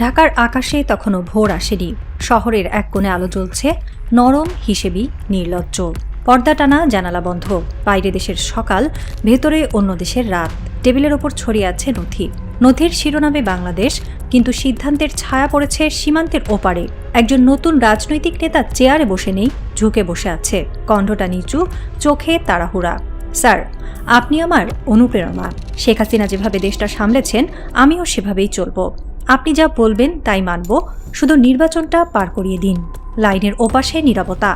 ঢাকার আকাশে তখনও ভোর আসেনি। শহরের এক কোণে আলো জ্বলছে, নরম হিসেবি নির্লজ্জ। পর্দা টানা, জানালা বন্ধ। বাইরে দেশের সকাল, ভেতরে অন্য দেশের রাত। টেবিলের ওপর ছড়িয়ে আছে নথি। নথির শিরোনামে বাংলাদেশ, কিন্তু সিদ্ধান্তের ছায়া পড়েছে সীমান্তের ওপারে। একজন নতুন রাজনৈতিক নেতা চেয়ারে বসে নেই, ঝুঁকে বসে আছে, কণ্ঠটা নিচু, চোখে তাড়াহুড়া। স্যার, আপনি আমার অনুপ্রেরণা। শেখ হাসিনা যেভাবে দেশটা সামলেছেন, আমিও সেভাবেই চলব। আপনি যা বলবেন তাই মানব, শুধু নির্বাচনটা পার করিয়ে দিন। লাইনের ওপাশে নীরবতা।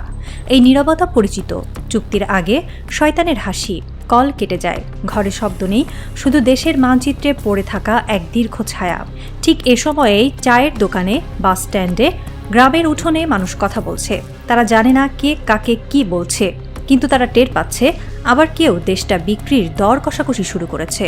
এই নীরবতা পরিচিত। চুক্তির আগে শয়তানের হাসি। কল কেটে যায়, ঘরে শব্দ নেই, শুধু দেশের মানচিত্রে পড়ে থাকা এক দীর্ঘ ছায়া। ঠিক এ সময়েই চায়ের দোকানে, বাস স্ট্যান্ডে, গ্রামের উঠোনে মানুষ কথা বলছে। তারা জানে না কে কাকে কি বলছে, কিন্তু তারা টের পাচ্ছে আবার কেউ দেশটা বিক্রির দর কষাকষি শুরু করেছে।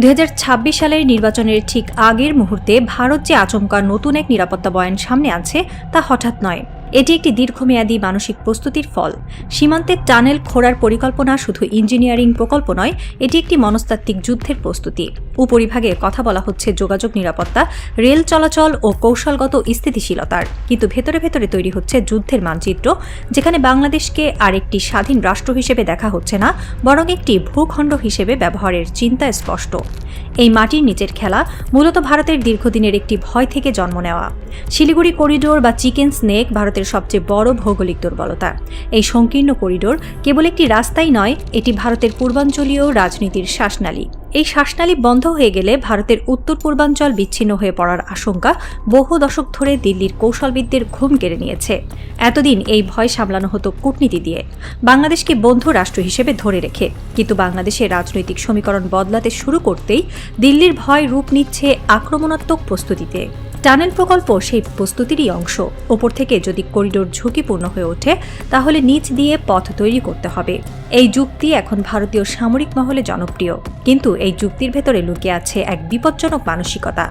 2026 সালের নির্বাচনের ঠিক আগের মুহূর্তে ভারত যে আচমকা নতুন এক নিরাপত্তা বয়ান সামনে আনছে তা হঠাৎ নয়। এটি একটি দীর্ঘমেয়াদী মানসিক প্রস্তুতির ফল। সীমান্তে টানেল খোঁড়ার পরিকল্পনা শুধু ইঞ্জিনিয়ারিং প্রকল্প নয়, এটি একটি মনস্তাত্ত্বিক যুদ্ধের প্রস্তুতি। উপরিভাগে কথা বলা হচ্ছে যোগাযোগ নিরাপত্তা, রেল চলাচল ও কৌশলগত স্থিতিশীলতার, কিন্তু ভেতরে ভেতরে তৈরি হচ্ছে যুদ্ধের মানচিত্র, যেখানে বাংলাদেশকে আরেকটি স্বাধীন রাষ্ট্র হিসেবে দেখা হচ্ছে না, বরং একটি ভূখণ্ড হিসেবে ব্যবহারের চিন্তা স্পষ্ট। এই মাটির নিচের খেলা মূলত ভারতের দীর্ঘদিনের একটি ভয় থেকে জন্ম নেওয়া। শিলিগুড়ি করিডোর বা চিকেন স্নেক ভারতের সবচেয়ে বড় ভৌগোলিক দুর্বলতা। এই সংকীর্ণ করিডোর কেবল একটি রাস্তাই নয়, এটি ভারতের পূর্বাঞ্চলীয় রাজনীতির শ্বাসনালী। এই শ্বাসনালী বন্ধ হয়ে গেলে ভারতের উত্তর পূর্বাঞ্চল বিচ্ছিন্ন হয়ে পড়ার আশঙ্কা বহু দশক ধরে দিল্লির কৌশলবিদদের ঘুম কেড়ে নিয়েছে। এতদিন এই ভয় সামলানো হতো কূটনীতি দিয়ে, বাংলাদেশকে বন্ধু রাষ্ট্র হিসেবে ধরে রেখে। কিন্তু বাংলাদেশের রাজনৈতিক সমীকরণ বদলাতে শুরু করতেই দিল্লির ভয় রূপ নিচ্ছে আক্রমণাত্মক প্রস্তুতিতে। টানেল প্রকল্প সেই প্রস্তুতিরই অংশ। ওপর থেকে যদি করিডোর ঝুঁকিপূর্ণ হয়ে ওঠে, তাহলে নিচ দিয়ে পথ তৈরি করতে হবে। এই যুক্তি এখন ভারতীয় সামরিক মহলে জনপ্রিয়, কিন্তু এই যুক্তির ভেতরে লুকিয়ে আছে এক বিপজ্জনক মানসিকতা।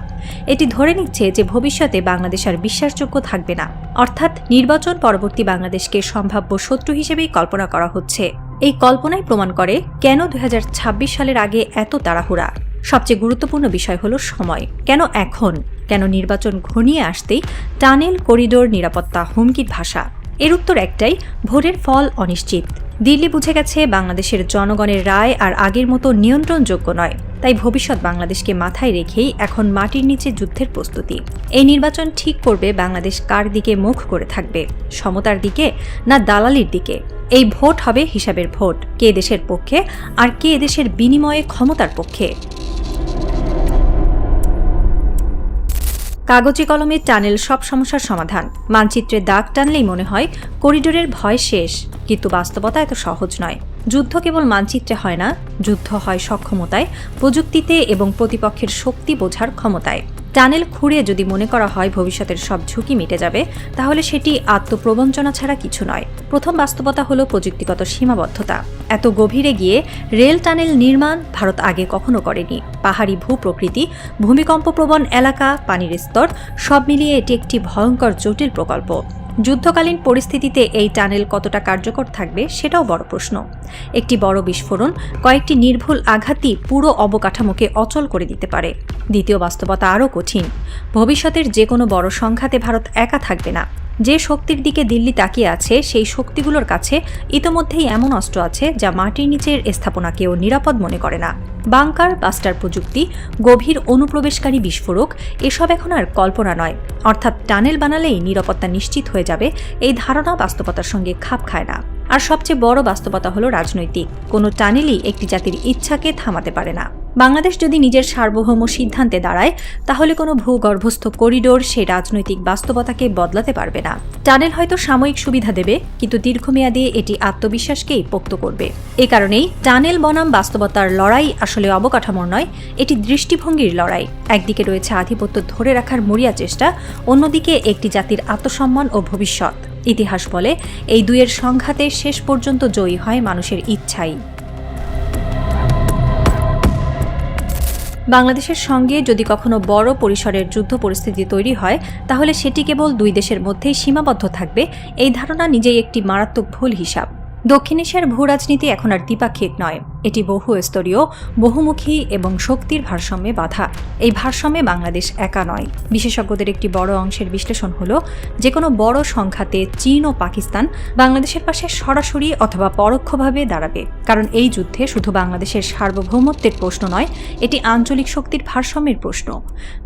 এটি ধরে নিচ্ছে যে ভবিষ্যতে বাংলাদেশ আর বিশ্বাসযোগ্য থাকবে না, অর্থাৎ নির্বাচন পরবর্তী বাংলাদেশকে সম্ভাব্য শত্রু হিসেবেই কল্পনা করা হচ্ছে। এই কল্পনাই প্রমাণ করে কেন 2026 সালের আগে এত তাড়াহুড়া। সবচেয়ে গুরুত্বপূর্ণ বিষয় হলো সময়। কেন এখন? কেন নির্বাচন ঘনিয়ে আসতেই টানেল, করিডোর, নিরাপত্তা হুমকির ভাষা? এর উত্তর একটাই, ভোটের ফল অনিশ্চিত। দিল্লি বুঝে গেছে বাংলাদেশের জনগণের রায় আর আগের মতো নিয়ন্ত্রণযোগ্য নয়। তাই ভবিষ্যৎ বাংলাদেশকে মাথায় রেখেই এখন মাটির নিচে যুদ্ধের প্রস্তুতি। এই নির্বাচন ঠিক করবে বাংলাদেশ কার দিকে মুখ করে থাকবে, সমতার দিকে না দালালির দিকে। এই ভোট হবে হিসাবের ভোট, কে দেশের পক্ষে আর কে দেশের বিনিময়ে ক্ষমতার পক্ষে। কাগজে কলমে টানেল সব সমস্যার সমাধান। মানচিত্রে দাগ টানলেই মনে হয় করিডোরের ভয় শেষ, কিন্তু বাস্তবতা এত সহজ নয়। যুদ্ধ কেবল মানচিত্রে হয় না, যুদ্ধ হয় সক্ষমতায়, প্রযুক্তিতে এবং প্রতিপক্ষের শক্তি বোঝার ক্ষমতায়। টানেল খুঁড়ে যদি মনে করা হয় ভবিষ্যতের সব ঝুঁকি মিটে যাবে, তাহলে সেটি আত্মপ্রবঞ্চনা ছাড়া কিছু নয়। প্রথম বাস্তবতা হলো প্রযুক্তিগত সীমাবদ্ধতা। এত গভীরে গিয়ে রেল টানেল নির্মাণ ভারত আগে কখনো করেনি। পাহাড়ি ভূপ্রকৃতি, ভূমিকম্পপ্রবণ এলাকা, পানির স্তর, সব মিলিয়ে এটি একটি ভয়ঙ্কর জটিল প্রকল্প। যুদ্ধকালীন পরিস্থিতিতে এই টানেল কতটা কার্যকর থাকবে সেটাও বড় প্রশ্ন। একটি বড় বিস্ফোরণ, কয়েকটি নির্ভুল আঘাতই পুরো অবকাঠামোকে অচল করে দিতে পারে। দ্বিতীয় বাস্তবতা আরও কঠিন। ভবিষ্যতের যে কোনো বড় সংঘাতে ভারত একা থাকবে না। যে শক্তির দিকে দিল্লি তাকিয়ে আছে, সেই শক্তিগুলোর কাছে ইতোমধ্যেই এমন অস্ত্র আছে যা মাটির নিচের স্থাপনাকেও নিরাপদ মনে করে না। বাংকার, বাস্টার প্রযুক্তি, গভীর অনুপ্রবেশকারী বিস্ফোরক, এসব এখন আর কল্পনা নয়। অর্থাৎ টানেল বানালেই নিরাপত্তা নিশ্চিত হয়ে যাবে, এই ধারণা বাস্তবতার সঙ্গে খাপ খায় না। আর সবচেয়ে বড় বাস্তবতা হলো রাজনৈতিক। কোনো টানেলই একটি জাতির ইচ্ছাকে থামাতে পারে না। বাংলাদেশ যদি নিজের সার্বভৌম সিদ্ধান্তে দাঁড়ায়, তাহলে কোনো ভূগর্ভস্থ করিডোর সেই রাজনৈতিক বাস্তবতাকে বদলাতে পারবে না। টানেল হয়তো সাময়িক সুবিধা দেবে, কিন্তু দীর্ঘমেয়াদে এটি আত্মবিশ্বাসকেই পোক্ত করবে। এ কারণেই টানেল বনাম বাস্তবতার লড়াই আসলে অবকাঠামোর নয়, এটি দৃষ্টিভঙ্গির লড়াই। একদিকে রয়েছে আধিপত্য ধরে রাখার মরিয়া চেষ্টা, অন্যদিকে একটি জাতির আত্মসম্মান ও ভবিষ্যৎ। ইতিহাস বলে এই দুইয়ের সংঘাতে শেষ পর্যন্ত জয়ী হয় মানুষের ইচ্ছাই। বাংলাদেশের সঙ্গে যদি কখনো বড় পরিসরের যুদ্ধ পরিস্থিতি তৈরি হয়, তাহলে সেটি কেবল দুই দেশের মধ্যেই সীমাবদ্ধ থাকবে। এই ধারণা নিজেই একটি মারাত্মক ভুল হিসাব। দক্ষিণ এশিয়ার ভূরাজনীতি এখন আর দ্বিপাক্ষিক নয়, এটি বহুস্তরীয়, বহুমুখী এবং শক্তির ভারসাম্যে বাঁধা। এই ভারসাম্যে বাংলাদেশ একা নয়। বিশেষজ্ঞদের একটি বড় অংশের বিশ্লেষণ হল, যে কোনো বড় সংঘাতে চীন ও পাকিস্তান বাংলাদেশের পাশে সরাসরি অথবা পরোক্ষভাবে দাঁড়াবে। কারণ এই যুদ্ধে শুধু বাংলাদেশের সার্বভৌমত্বের প্রশ্ন নয়, এটি আঞ্চলিক শক্তির ভারসাম্যের প্রশ্ন।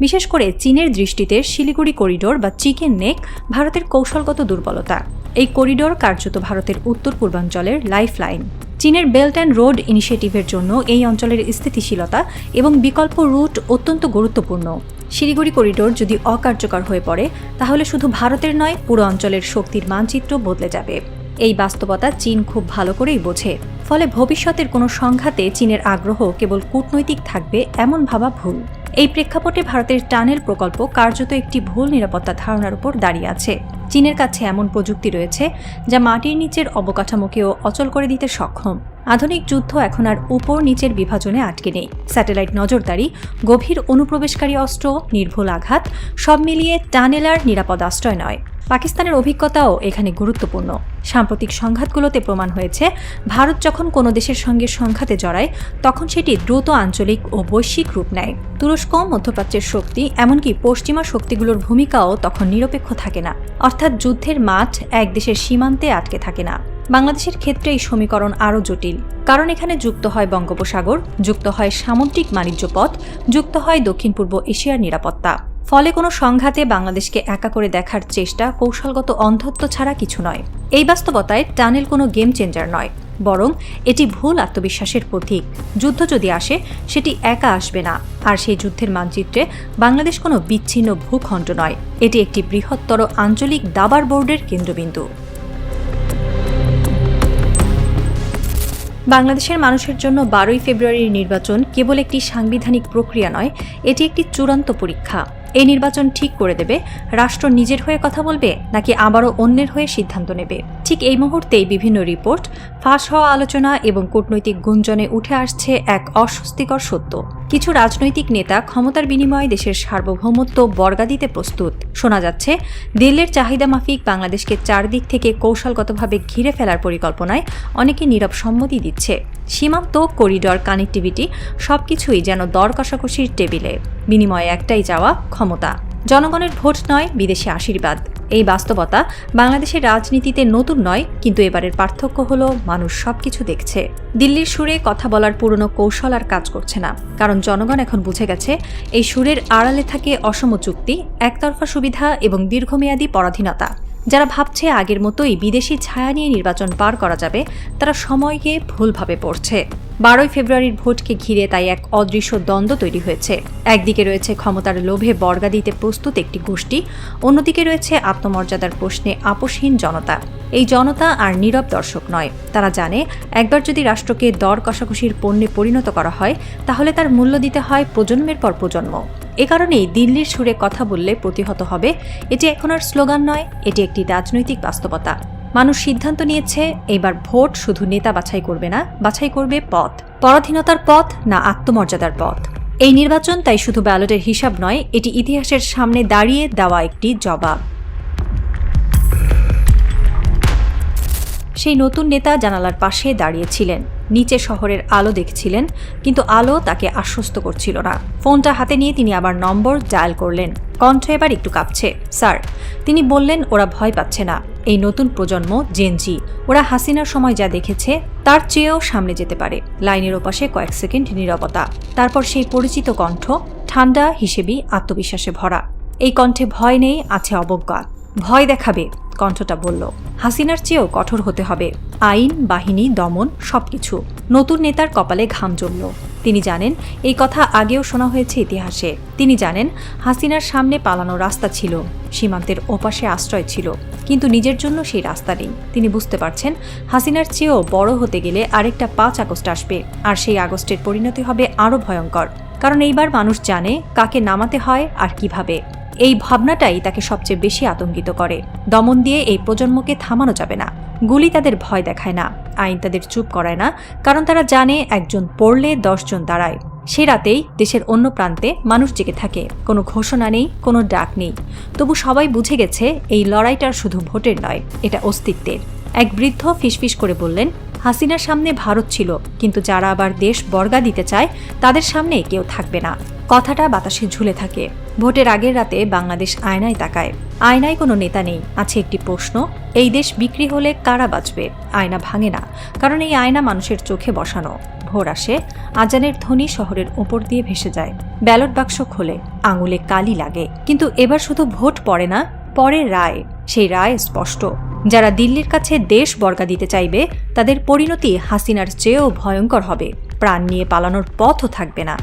বিশেষ করে চীনের দৃষ্টিতে শিলিগুড়ি করিডোর বা চিকেন নেক ভারতের কৌশলগত দুর্বলতা। এই করিডোর কার্যত ভারতের উত্তর পূর্বাঞ্চলের লাইফলাইন। চীনের বেল্ট অ্যান্ড রোড ইনিশিয়েটিভের জন্য এই অঞ্চলের স্থিতিশীলতা এবং বিকল্প রুট অত্যন্ত গুরুত্বপূর্ণ। শিলিগুড়ি করিডোর যদি অকার্যকর হয়ে পড়ে, তাহলে শুধু ভারতের নয়, পুরো অঞ্চলের শক্তির মানচিত্র বদলে যাবে। এই বাস্তবতা চীন খুব ভালো করেই বোঝে। ফলে ভবিষ্যতের কোনো সংঘাতে চীনের আগ্রহ কেবল কূটনৈতিক থাকবে এমন ভাবা ভুল। এই প্রেক্ষাপটে ভারতের টানেল প্রকল্প কার্যত একটি ভুল নিরাপত্তা ধারণার উপর দাঁড়িয়ে আছে। চীনের কাছে এমন প্রযুক্তি রয়েছে যা মাটির নিচের অবকাঠামোকেও অচল করে দিতে সক্ষম। আধুনিক যুদ্ধ এখন আর উপর নিচের বিভাজনে আটকে নেই। স্যাটেলাইট নজরদারি, গভীর অনুপ্রবেশকারী অস্ত্র, নির্ভুল আঘাত, সব মিলিয়ে টানেল আর নিরাপদ আশ্রয় নয়। পাকিস্তানের অভিজ্ঞতাও এখানে গুরুত্বপূর্ণ। সাম্প্রতিক সংঘাতগুলোতে প্রমাণ হয়েছে, ভারত যখন কোনো দেশের সঙ্গে সংঘাতে জড়ায়, তখন সেটি দ্রুত আঞ্চলিক ও বৈশ্বিক রূপ নেয়। তুরস্ক, মধ্যপ্রাচ্যের শক্তি, এমনকি পশ্চিমা শক্তিগুলোর ভূমিকাও তখন নিরপেক্ষ থাকে না। অর্থাৎ যুদ্ধের মাঠ এক দেশের সীমান্তে আটকে থাকে না। বাংলাদেশের ক্ষেত্রে এই সমীকরণ আরও জটিল, কারণ এখানে যুক্ত হয় বঙ্গোপসাগর, যুক্ত হয় সামুদ্রিক বাণিজ্য পথ, যুক্ত হয় দক্ষিণ পূর্ব এশিয়ার নিরাপত্তা। ফলে কোনো সংঘাতে বাংলাদেশকে একা করে দেখার চেষ্টা কৌশলগত অন্ধত্ব ছাড়া কিছু নয়। এই বাস্তবতায় টানেল কোনো গেম চেঞ্জার নয়, বরং এটি ভুল আত্মবিশ্বাসের প্রতীক। যুদ্ধ যদি আসে, সেটি একা আসবে না। আর সেই যুদ্ধের মানচিত্রে বাংলাদেশ কোনো বিচ্ছিন্ন ভূখণ্ড নয়, এটি একটি বৃহত্তর আঞ্চলিক দাবার বোর্ডের কেন্দ্রবিন্দু। বাংলাদেশের মানুষের জন্য 12ই ফেব্রুয়ারির নির্বাচন কেবল একটি সাংবিধানিক প্রক্রিয়া নয়, এটি একটি চূড়ান্ত পরীক্ষা। এই নির্বাচন ঠিক করে দেবে রাষ্ট্র নিজের হয়ে কথা বলবে নাকি আবারও অন্যের হয়ে সিদ্ধান্ত নেবে। ঠিক এই মুহূর্তেই বিভিন্ন রিপোর্ট, ফাঁস হওয়া আলোচনা এবং কূটনৈতিক গুঞ্জনে উঠে আসছে এক অস্বস্তিকর সত্য। কিছু রাজনৈতিক নেতা ক্ষমতার বিনিময়ে দেশের সার্বভৌমত্ব বর্গা দিতে প্রস্তুত। শোনা যাচ্ছে, দিল্লির চাহিদা মাফিক বাংলাদেশকে চারদিক থেকে কৌশলগতভাবে ঘিরে ফেলার পরিকল্পনায় অনেকে নীরব সম্মতি দিচ্ছে। সীমান্ত, করিডর, কানেক্টিভিটি সবকিছুই যেন দর কষাকষির টেবিলে। বিনিময়ে একটাই চাওয়া, ক্ষমতা। জনগণের ভোট নয়, বিদেশি আশীর্বাদ। এই বাস্তবতা বাংলাদেশের রাজনীতিতে নতুন নয়, কিন্তু এবারের পার্থক্য হলো মানুষ সবকিছু দেখছে। দিল্লির সুরে কথা বলার পুরনো কৌশল আর কাজ করছে না, কারণ জনগণ এখন বুঝে গেছে এই সুরের আড়ালে থাকে অসম চুক্তি, একতরফা সুবিধা এবং দীর্ঘমেয়াদী পরাধীনতা। যারা ভাবছে আগের মতোই বিদেশি ছায়া নিয়ে নির্বাচন পার করা যাবে, তারা সময়কে ভুলভাবে পড়ছে। 12ই ফেব্রুয়ারির ভোটকে ঘিরে তাই এক অদৃশ্য দ্বন্দ্ব তৈরি হয়েছে। একদিকে রয়েছে ক্ষমতার লোভে বর্গা দিতে প্রস্তুত একটি গোষ্ঠী, অন্যদিকে রয়েছে আত্মমর্যাদার প্রশ্নে আপোষহীন জনতা। এই জনতা আর নীরব দর্শক নয়, তারা জানে একবার যদি রাষ্ট্রকে দর কষাকষির পণ্যে পরিণত করা হয়, তাহলে তার মূল্য দিতে হয় প্রজন্মের পর প্রজন্ম। এ কারণেই দিল্লির সুরে কথা বললে প্রতিহত হবে। এটি এখন আর স্লোগান নয়, এটি একটি রাজনৈতিক বাস্তবতা। মানুষ সিদ্ধান্ত নিয়েছে, এবার ভোট শুধু নেতা বাছাই করবে না, বাছাই করবে পথ। পরাধীনতার পথ না আত্মমর্যাদার পথ। এই নির্বাচন তাই শুধু ব্যালটের হিসাব নয়, এটি ইতিহাসের সামনে দাঁড়িয়ে দেওয়া একটি জবাব। সেই নতুন নেতা জানালার পাশে দাঁড়িয়েছিলেন, নিচে শহরের আলো দেখছিলেন, কিন্তু আলো তাকে আশ্বস্ত করছিল না। ফোনটা হাতে নিয়ে তিনি আবার নম্বর ডায়াল করলেন। কণ্ঠ এবার একটু কাঁপছে। স্যার, তিনি বললেন, ওরা ভয় পাচ্ছে না। এই নতুন প্রজন্ম, জেনজি, ওরা হাসিনার সময় যা দেখেছে তার চেয়েও সামনে যেতে পারে। লাইনের ওপাশে কয়েক সেকেন্ড নীরবতা, তারপর সেই পরিচিত কণ্ঠ, ঠান্ডা, হিসেবি, আত্মবিশ্বাসে ভরা। এই কণ্ঠে ভয় নেই, আছে অবজ্ঞা। ভয় দেখাবে, কণ্ঠটা বলল। হাসিনার চেয়েও কঠোর হতে হবে, আইন, বাহিনী, দমন, সবকিছু। নতুন নেতার কপালে ঘাম জমল। তিনি জানেন এই কথা আগেও শোনা হয়েছে ইতিহাসে। তিনি জানেন হাসিনার সামনে পালানোর রাস্তা ছিল, সীমান্তের ওপাশে আশ্রয় ছিল, কিন্তু নিজের জন্য সেই রাস্তা নেই। তিনি বুঝতে পারছেন হাসিনার চেয়েও বড় হতে গেলে আরেকটা 5 আগস্ট আসবে, আর সেই আগস্টের পরিণতি হবে আরও ভয়ঙ্কর। কারণ এইবার মানুষ জানে কাকে নামাতে হয় আর কিভাবে। এই ভাবনাটাই তাকে সবচেয়ে বেশি আতঙ্কিত করে। দমন দিয়ে এই প্রজন্মকে থামানো যাবে না। গুলি তাদের ভয় দেখায় না, আইন তাদের চুপ করায় না, কারণ তারা জানে একজন পড়লে 10 জন দাঁড়ায়। সে রাতেই দেশের অন্য প্রান্তে মানুষ জেগে থাকে, কোনো ঘোষণা নেই, কোনো ডাক নেই। তবু সবাই বুঝে গেছে এই লড়াইটার শুধু ভোটের নয়, এটা অস্তিত্বের। এক বৃদ্ধ ফিসফিস করে বললেন, হাসিনার সামনে ভারত ছিল, কিন্তু যারা আবার দেশ বর্গা দিতে চায় তাদের সামনে কেউ থাকবে না। কথাটা বাতাসে ঝুলে থাকে। ভোটের আগের রাতে বাংলাদেশ আয়নায় তাকায়। আয়নায় কোনো নেতা নেই, আছে একটি প্রশ্ন, এই দেশ বিক্রি হলে কারা বাঁচবে? আয়না ভাঙে না, কারণ এই আয়না মানুষের চোখে বসানো। ভোর আসে, আজানের ধ্বনি শহরের ওপর দিয়ে ভেসে যায়। ব্যালট বাক্স খোলে, আঙুলে কালি লাগে। কিন্তু এবার শুধু ভোট পড়ে না, পরে রায়। সেই রায় স্পষ্ট, যারা দিল্লির কাছে দেশ বর্গা দিতে চাইবে তাদের পরিণতি হাসিনার চেয়েও ভয়ঙ্কর হবে। প্রাণ নিয়ে পালানোর পথও থাকবে না।